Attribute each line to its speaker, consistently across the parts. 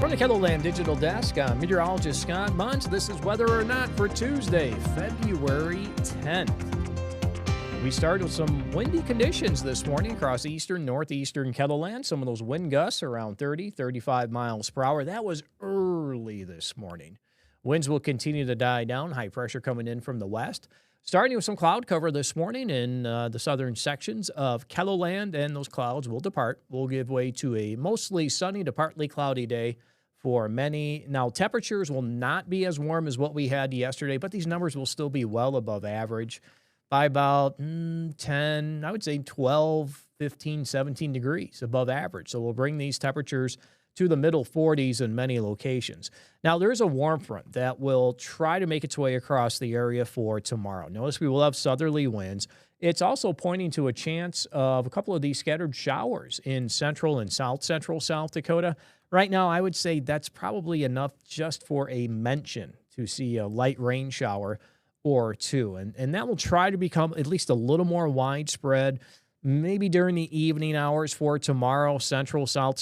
Speaker 1: From the KELOLAND Digital Desk, I'm meteorologist Scott Mundt. This is Weather or Not for Tuesday, February 10th. We start with some windy conditions this morning across eastern, northeastern KELOLAND. Some of those wind gusts around 30, 35 miles per hour. That was early this morning. Winds will continue to die down. High pressure coming in from the west. Starting with some cloud cover this morning in the southern sections of KELOLAND, and those clouds will depart. Will give way to a mostly sunny to partly cloudy day for many. Now, temperatures will not be as warm as what we had yesterday, but these numbers will still be well above average by about 10, I would say 12, 15, 17 degrees above average. So we'll bring these temperatures to the middle 40s in many locations. Now, there's a warm front that will try to make its way across the area for tomorrow. Notice we will have southerly winds. It's also pointing to a chance of a couple of these scattered showers in central and south central South Dakota. Right now, I would say that's probably enough just for a mention to see a light rain shower or two. And that will try to become at least a little more widespread, maybe during the evening hours for tomorrow, central South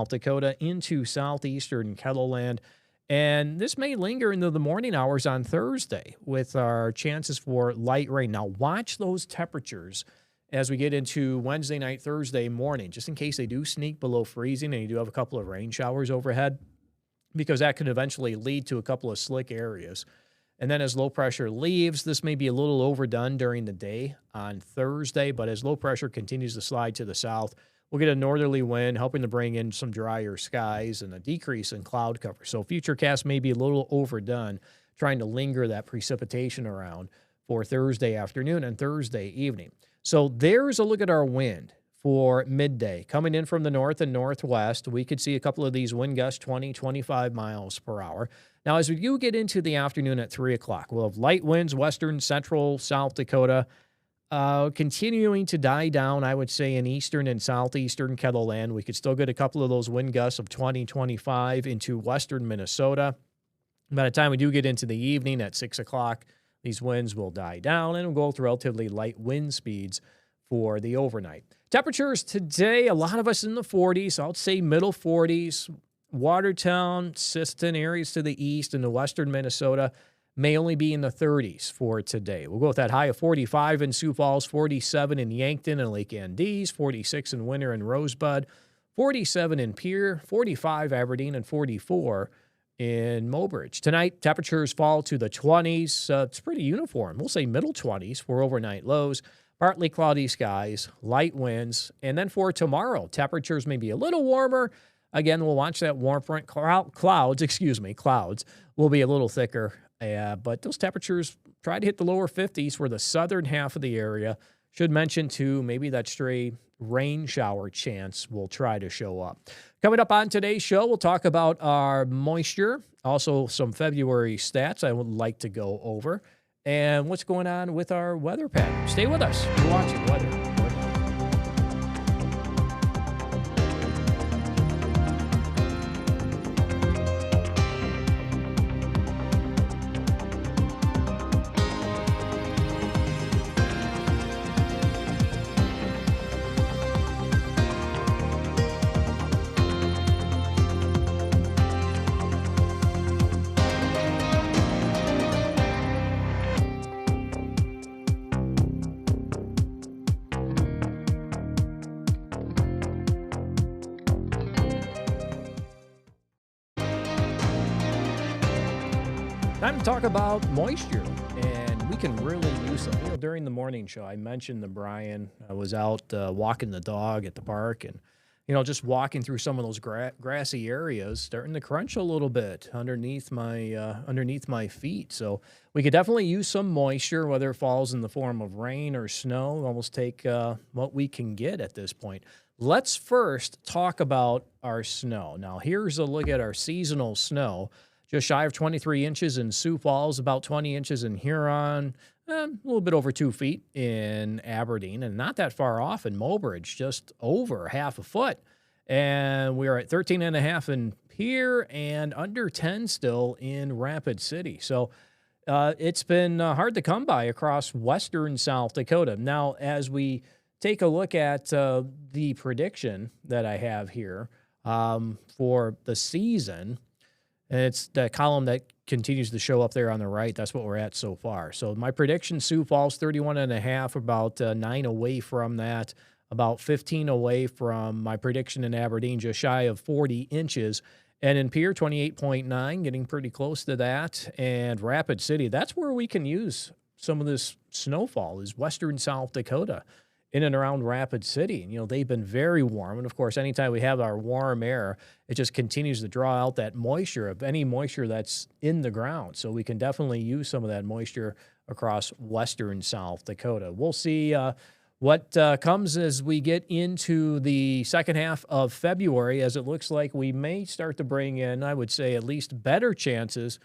Speaker 1: Dakota into southeastern KELOLAND. And this may linger into the morning hours on Thursday with our chances for light rain. Now, watch those temperatures as we get into Wednesday night, Thursday morning, just in case they do sneak below freezing and you do have a couple of rain showers overhead, because that could eventually lead to a couple of slick areas. And then as low pressure leaves, this may be a little overdone during the day on Thursday, but as low pressure continues to slide to the south, we'll get a northerly wind helping to bring in some drier skies and a decrease in cloud cover. So futurecast may be a little overdone trying to linger that precipitation around for Thursday afternoon and Thursday evening. So there's a look at our wind for midday. Coming in from the north and northwest, we could see a couple of these wind gusts, 20, 25 miles per hour. Now, as we do get into the afternoon at 3 o'clock, we'll have light winds, western, central, South Dakota, continuing to die down, I would say, in eastern and southeastern KELOLAND. We could still get a couple of those wind gusts of 20, 25 into western Minnesota. By the time we do get into the evening at 6 o'clock, these winds will die down and will go with relatively light wind speeds for the overnight. Temperatures today, a lot of us in the 40s, I'll say middle 40s. Watertown, Sisseton areas to the east and the western Minnesota may only be in the 30s for today. We'll go with that high of 45 in Sioux Falls, 47 in Yankton and Lake Andes, 46 in Winter and Rosebud, 47 in Pierre, 45 Aberdeen, and 44 in Mobridge. Tonight, temperatures fall to the 20s. It's pretty uniform. We'll say middle 20s for overnight lows. Partly cloudy skies, light winds. And then for tomorrow, temperatures may be a little warmer. Again, we'll watch that warm front. Clouds will be a little thicker. But those temperatures try to hit the lower 50s for the southern half of the area. Should mention, too, maybe that stray rain shower chance will try to show up. Coming up on today's show, we'll talk about our moisture, also some February stats I would like to go over, and what's going on with our weather pattern. Stay with us. You're watching Weather. Time to talk about moisture, and we can really use some. During the morning show, I mentioned the Brian. I was out walking the dog at the park, and just walking through some of those grassy areas, starting to crunch a little bit underneath my feet. So we could definitely use some moisture, whether it falls in the form of rain or snow. Almost take what we can get at this point. Let's first talk about our snow. Now, here's a look at our seasonal snow. Just shy of 23 inches in Sioux Falls, about 20 inches in Huron, a little bit over 2 feet in Aberdeen, and not that far off in Mobridge, just over half a foot. And we are at 13.5 in Pierre and under 10 still in Rapid City. So it's been hard to come by across western South Dakota. Now, as we take a look at the prediction that I have here, for the season. And it's the column that continues to show up there on the right. That's what we're at so far. So my prediction, Sioux Falls, 31.5, about 9 away from that, about 15 away from my prediction in Aberdeen, just shy of 40 inches. And in Pierre, 28.9, getting pretty close to that. And Rapid City, that's where we can use some of this snowfall, is western South Dakota, in and around Rapid City. And, they've been very warm. And, of course, anytime we have our warm air, it just continues to draw out that moisture, of any moisture that's in the ground. So we can definitely use some of that moisture across western South Dakota. We'll see what comes as we get into the second half of February, as it looks like we may start to bring in, I would say, at least better chances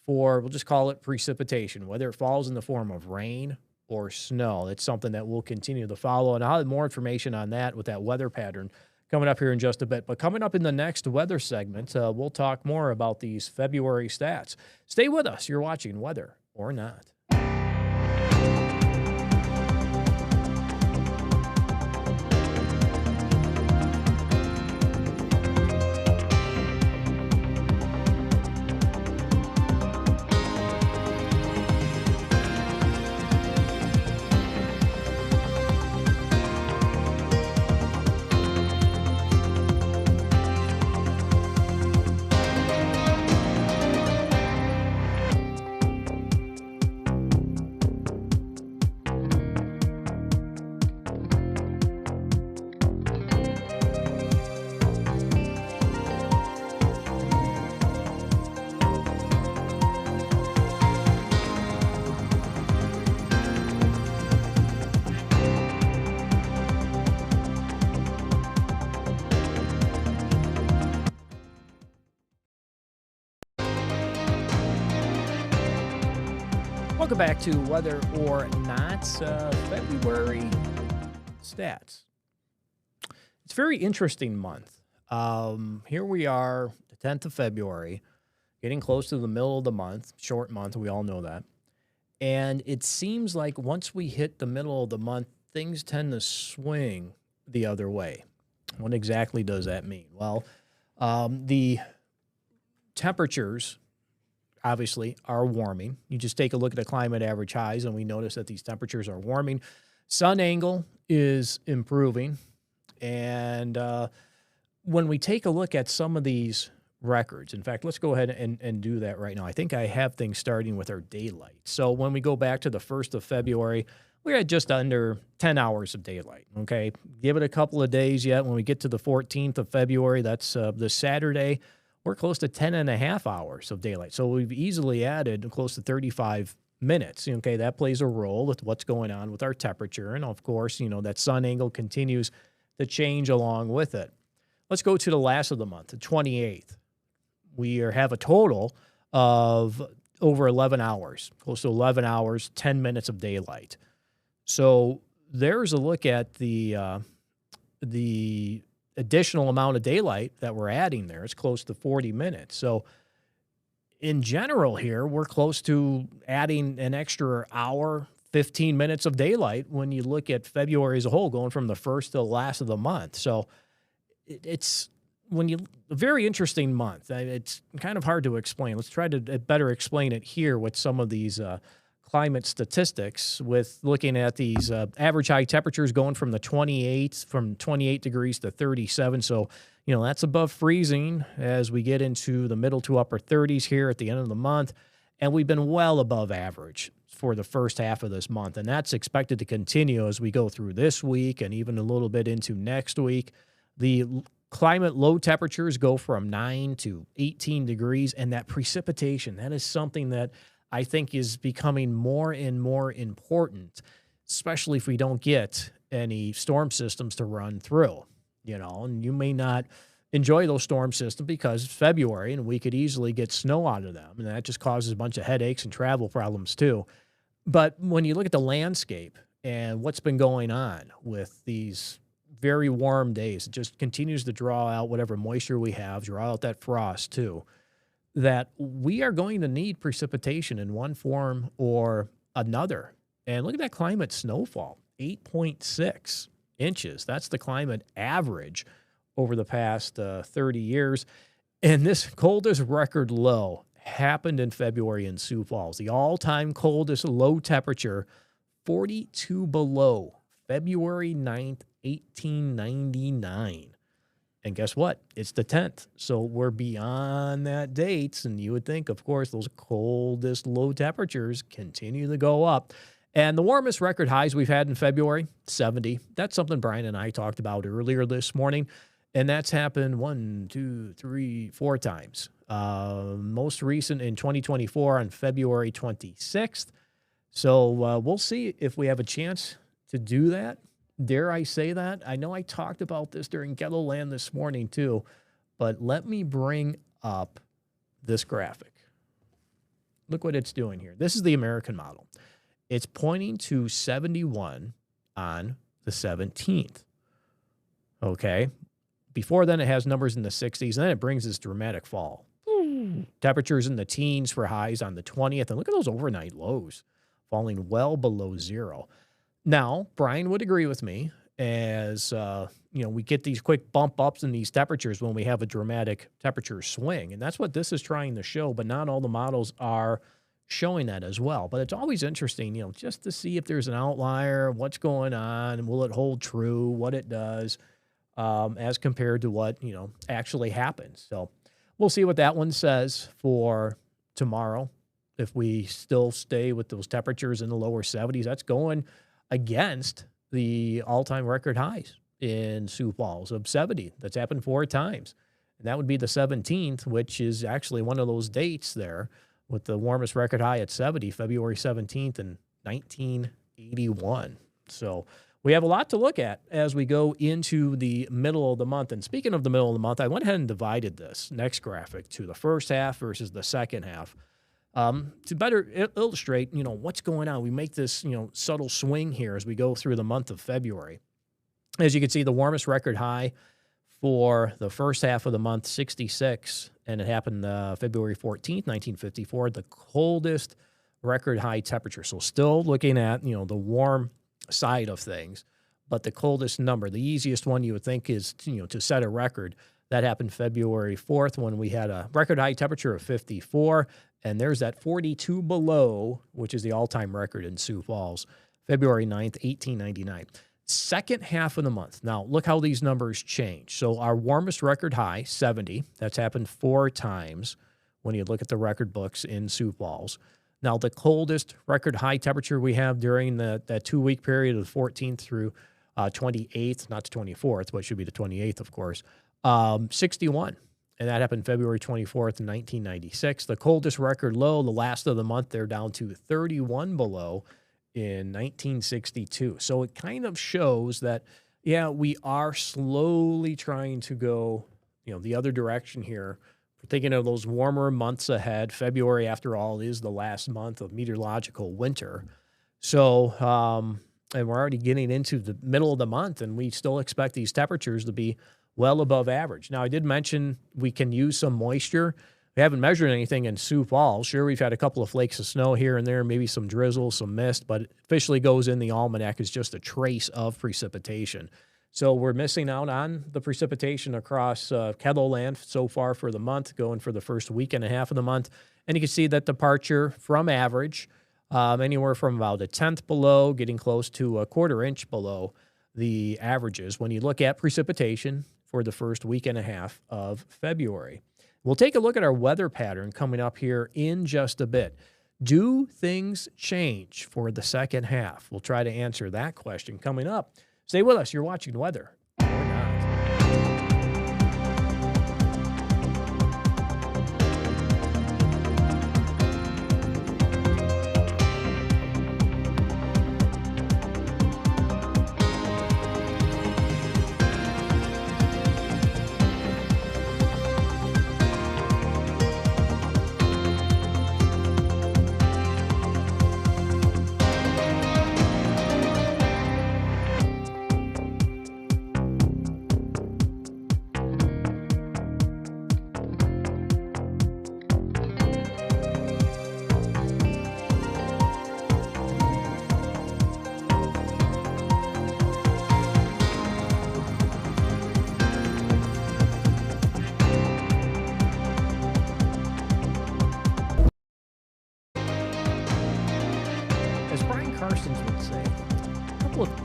Speaker 1: for, we'll just call it precipitation, whether it falls in the form of rain or snow. It's something that we'll continue to follow, and I'll have more information on that with that weather pattern coming up here in just a bit. But coming up in the next weather segment, we'll talk more about these February stats. Stay with us. You're watching Weather or Not. Welcome back to Whether or Not, February stats. It's a very interesting month. Here we are, the 10th of February, getting close to the middle of the month, short month, we all know that. And it seems like once we hit the middle of the month, things tend to swing the other way. What exactly does that mean? Well, the temperatures obviously are warming. You just take a look at the climate average highs, and we notice that these temperatures are warming. Sun angle is improving. And when we take a look at some of these records, in fact, let's go ahead and do that right now. I think I have things starting with our daylight. So when we go back to the 1st of February, we're at just under 10 hours of daylight, okay? Give it a couple of days yet. When we get to the 14th of February, that's this Saturday, we're close to 10 and a half hours of daylight. So we've easily added close to 35 minutes. Okay, that plays a role with what's going on with our temperature. And of course, that sun angle continues to change along with it. Let's go to the last of the month, the 28th. We have a total of over 11 hours, close to 11 hours, 10 minutes of daylight. So there's a look at the additional amount of daylight that we're adding there. It's close to 40 minutes. So in general here, we're close to adding an extra hour, 15 minutes of daylight when you look at February as a whole, going from the first to the last of the month. So it's a very interesting month. It's kind of hard to explain. Let's try to better explain it here with some of these climate statistics, with looking at these average high temperatures going from 28 degrees to 37. So, that's above freezing as we get into the middle to upper 30s here at the end of the month. And we've been well above average for the first half of this month. And that's expected to continue as we go through this week and even a little bit into next week. The climate low temperatures go from 9 to 18 degrees. And that precipitation, that is something that I think is becoming more and more important, especially if we don't get any storm systems to run through, and you may not enjoy those storm systems because it's February and we could easily get snow out of them. And that just causes a bunch of headaches and travel problems too. But when you look at the landscape and what's been going on with these very warm days, it just continues to draw out whatever moisture we have, draw out that frost too, that we are going to need precipitation in one form or another. And look at that climate snowfall, 8.6 inches. That's the climate average over the past 30 years. And this coldest record low happened in February in Sioux Falls. The all-time coldest low temperature, 42 below, February 9th, 1899. And guess what? It's the 10th. So we're beyond that date. And you would think, of course, those coldest low temperatures continue to go up. And the warmest record highs we've had in February, 70. That's something Brian and I talked about earlier this morning. And that's happened 4 times. Most recent in 2024 on February 26th. So we'll see if we have a chance to do that. Dare I say that? I know I talked about this during KELOLAND this morning too, but let me bring up this graphic. Look what it's doing here. This is the American model. It's pointing to 71 on the 17th. Okay. Before then, it has numbers in the 60s, and then it brings this dramatic fall. Temperatures in the teens for highs on the 20th, and look at those overnight lows falling well below zero. Now, Brian would agree with me as, we get these quick bump ups in these temperatures when we have a dramatic temperature swing. And that's what this is trying to show, but not all the models are showing that as well. But it's always interesting, just to see if there's an outlier, what's going on, will it hold true, what it does, as compared to what, actually happens. So we'll see what that one says for tomorrow. If we still stay with those temperatures in the lower 70s, that's going against the all-time record highs in Sioux Falls of 70. That's happened 4 times. And that would be the 17th, which is actually one of those dates there with the warmest record high at 70, February 17th in 1981. So we have a lot to look at as we go into the middle of the month. And speaking of the middle of the month, I went ahead and divided this next graphic to the first half versus the second half. To better illustrate, what's going on. We make this, subtle swing here as we go through the month of February. As you can see, the warmest record high for the first half of the month, 66, and it happened February 14th, 1954, the coldest record high temperature. So still looking at, the warm side of things, but the coldest number, the easiest one you would think is, to set a record. That happened February 4th when we had a record high temperature of 54. And there's that 42 below, which is the all-time record in Sioux Falls, February 9th, 1899. Second half of the month. Now, look how these numbers change. So our warmest record high, 70. That's happened 4 times when you look at the record books in Sioux Falls. Now, the coldest record high temperature we have during that 2-week period of the 14th through 28th, not the 24th, but it should be the 28th, of course, 61. And that happened February 24th, 1996. The coldest record low, the last of the month, they're down to 31 below in 1962. So it kind of shows that, we are slowly trying to go, the other direction here. We're thinking of those warmer months ahead. February, after all, is the last month of meteorological winter. So, and we're already getting into the middle of the month, and we still expect these temperatures to be well above average. Now, I did mention we can use some moisture. We haven't measured anything in Sioux Falls. Sure, we've had a couple of flakes of snow here and there, maybe some drizzle, some mist, but it officially goes in the almanac as just a trace of precipitation. So we're missing out on the precipitation across KELOLAND so far for the month, going for the first week and a half of the month. And you can see that departure from average, anywhere from about a tenth below, getting close to a quarter inch below the averages when you look at precipitation for the first week and a half of February. We'll take a look at our weather pattern coming up here in just a bit. Do things change for the second half? We'll try to answer that question coming up. Stay with us. You're watching Weather or Not.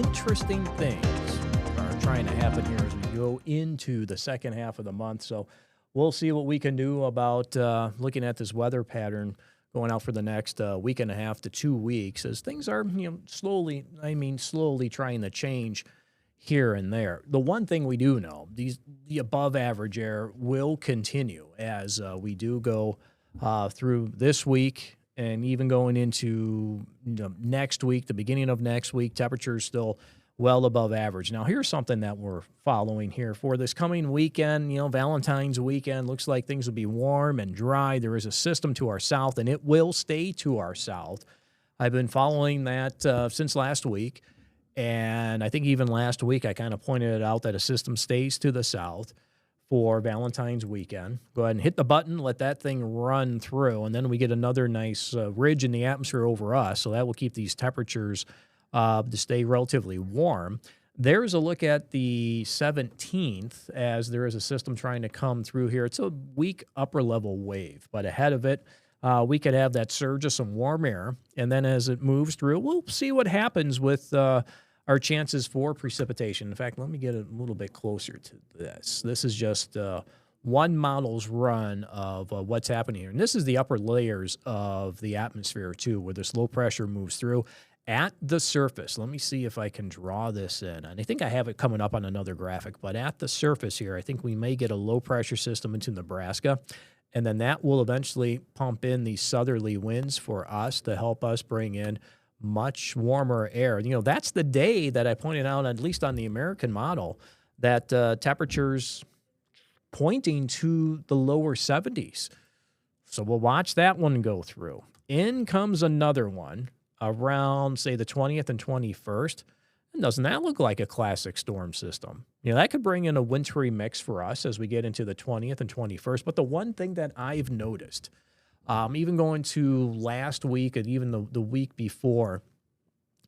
Speaker 1: interesting things are trying to happen here as we go into the second half of the month. So we'll see what we can do about looking at this weather pattern going out for the next week and a half to 2 weeks as things are, slowly trying to change here and there. The one thing we do know, the above average air will continue as we do go through this week and even going into next week, the beginning of next week. Temperatures still well above average. Now, here's something that we're following here for this coming weekend. Since weekend looks like things will be warm and dry. There is a system to our south, and it will stay to our south. I've been following that since last week, and I think even last week I kind of pointed it out that a system stays to the south for Valentine's weekend. Go ahead and hit the button, let that thing run through, and then we get another nice ridge in the atmosphere over us, so that will keep these temperatures to stay relatively warm. There's a look at the 17th as there is a system trying to come through here. It's a weak upper-level wave, but ahead of it, we could have that surge of some warm air, and then as it moves through, we'll see what happens with our chances for precipitation. In fact, let me get a little bit closer to this. This is just one model's run of what's happening here. And this is the upper layers of the atmosphere, too, where this low pressure moves through. At the surface, let me see if I can draw this in. And I think I have it coming up on another graphic. But at the surface here, I think we may get a low-pressure system into Nebraska. And then that will eventually pump in these southerly winds for us to help us bring in much warmer air. That's the day that I pointed out, at least on the American model, that temperatures pointing to the lower 70s. So we'll watch that one go through. In comes another one around, say, the 20th and 21st. And doesn't that look like a classic storm system? That could bring in a wintry mix for us as we get into the 20th and 21st. But the one thing that I've noticed, even going to last week and even the week before,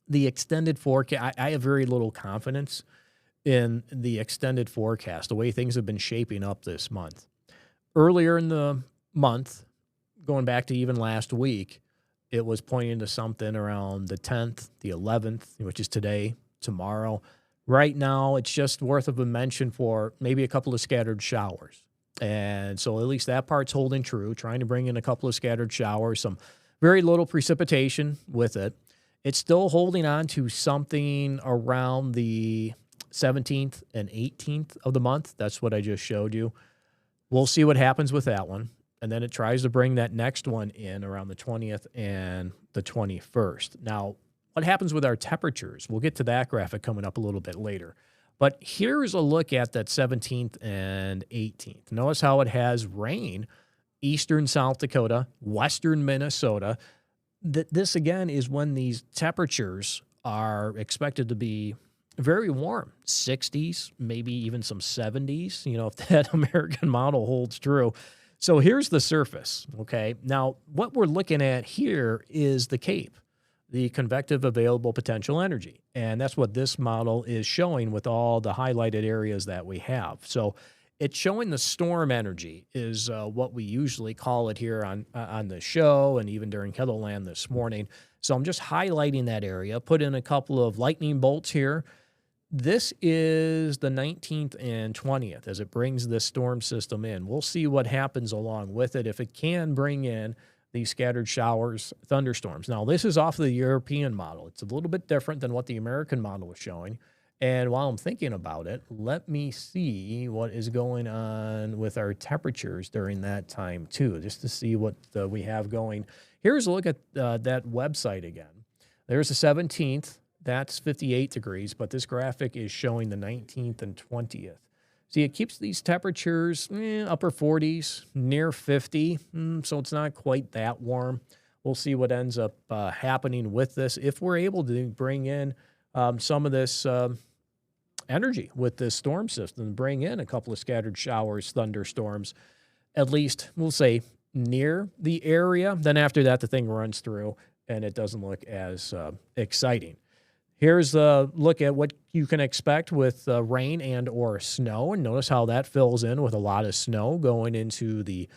Speaker 1: the extended forecast, I have very little confidence in the extended forecast, the way things have been shaping up this month. Earlier in the month, going back to even last week, it was pointing to something around the 10th, the 11th, which is today, tomorrow. Right now, it's just worth of a mention for maybe a couple of scattered showers. And so at least that part's holding true, trying to bring in a couple of scattered showers, some very little precipitation with it. It's still holding on to something around the 17th and 18th of the month. That's what I just showed you. We'll see what happens with that one. And then it tries to bring that next one in around the 20th and the 21st. Now, what happens with our temperatures? We'll get to that graphic coming up a little bit later. But here's a look at that 17th and 18th. Notice how it has rain, eastern South Dakota, western Minnesota. This, again, is when these temperatures are expected to be very warm, 60s, maybe even some 70s, if that American model holds true. So here's the surface, okay? Now, what we're looking at here is the CAPE, the convective available potential energy. And that's what this model is showing with all the highlighted areas that we have. So it's showing the storm energy is what we usually call it here on the show and even during KELOLAND this morning. So I'm just highlighting that area, put in a couple of lightning bolts here. This is the 19th and 20th as it brings this storm system in. We'll see what happens along with it if it can bring in these scattered showers, thunderstorms. Now, this is off the European model. It's a little bit different than what the American model is showing. And while I'm thinking about it, let me see what is going on with our temperatures during that time, too, just to see what we have going. Here's a look at that website again. There's the 17th. That's 58 degrees, but this graphic is showing the 19th and 20th. See, it keeps these temperatures upper 40s, near 50, so it's not quite that warm. We'll see what ends up happening with this. If we're able to bring in some of this energy with this storm system, bring in a couple of scattered showers, thunderstorms, at least, we'll say, near the area, then after that, the thing runs through, and it doesn't look as exciting. Here's a look at what you can expect with rain and or snow. And notice how that fills in with a lot of snow going into the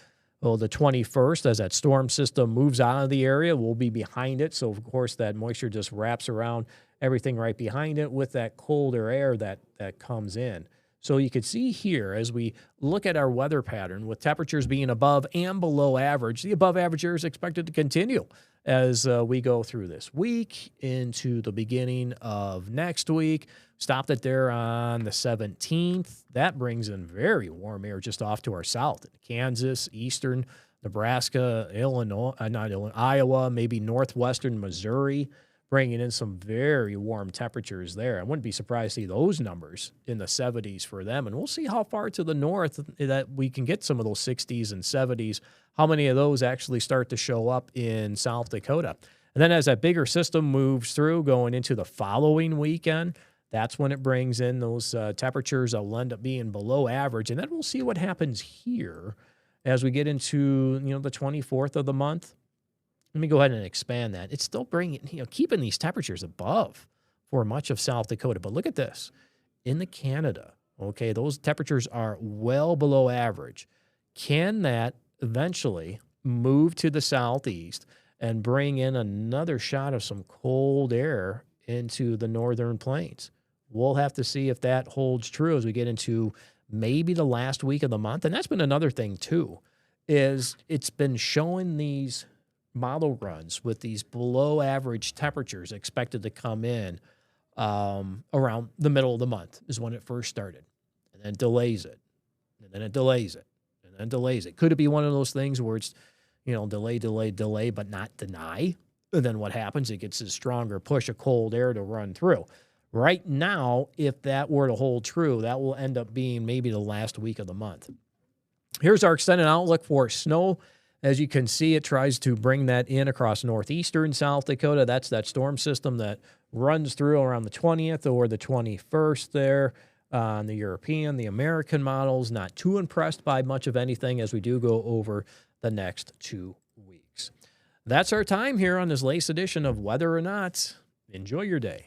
Speaker 1: 21st as that storm system moves out of the area. We'll be behind it. So, of course, that moisture just wraps around everything right behind it with that colder air that comes in. So you can see here as we look at our weather pattern with temperatures being above and below average, the above average air is expected to continue as we go through this week into the beginning of next week. Stopped it there on the 17th. That brings in very warm air just off to our south. Kansas, eastern Nebraska, Iowa, maybe northwestern Missouri, bringing in some very warm temperatures there. I wouldn't be surprised to see those numbers in the 70s for them. And we'll see how far to the north that we can get some of those 60s and 70s, how many of those actually start to show up in South Dakota. And then as that bigger system moves through going into the following weekend, that's when it brings in those temperatures that will end up being below average. And then we'll see what happens here as we get into, the 24th of the month. Let me go ahead and expand that. It's still keeping these temperatures above for much of South Dakota. But look at this. In the Canada, okay, those temperatures are well below average. Can that eventually move to the southeast and bring in another shot of some cold air into the northern plains? We'll have to see if that holds true as we get into maybe the last week of the month. And that's been another thing, too, is it's been showing these model runs with these below average temperatures expected to come in around the middle of the month is when it first started. And then delays it. And then it delays it. And then delays it. Could it be one of those things where it's, delay, but not deny? And then what happens? It gets a stronger push of cold air to run through. Right now, if that were to hold true, that will end up being maybe the last week of the month. Here's our extended outlook for snow. As you can see, it tries to bring that in across northeastern South Dakota. That's that storm system that runs through around the 20th or the 21st there on the European, the American models. Not too impressed by much of anything as we do go over the next 2 weeks. That's our time here on this latest edition of Whether or Not. Enjoy your day.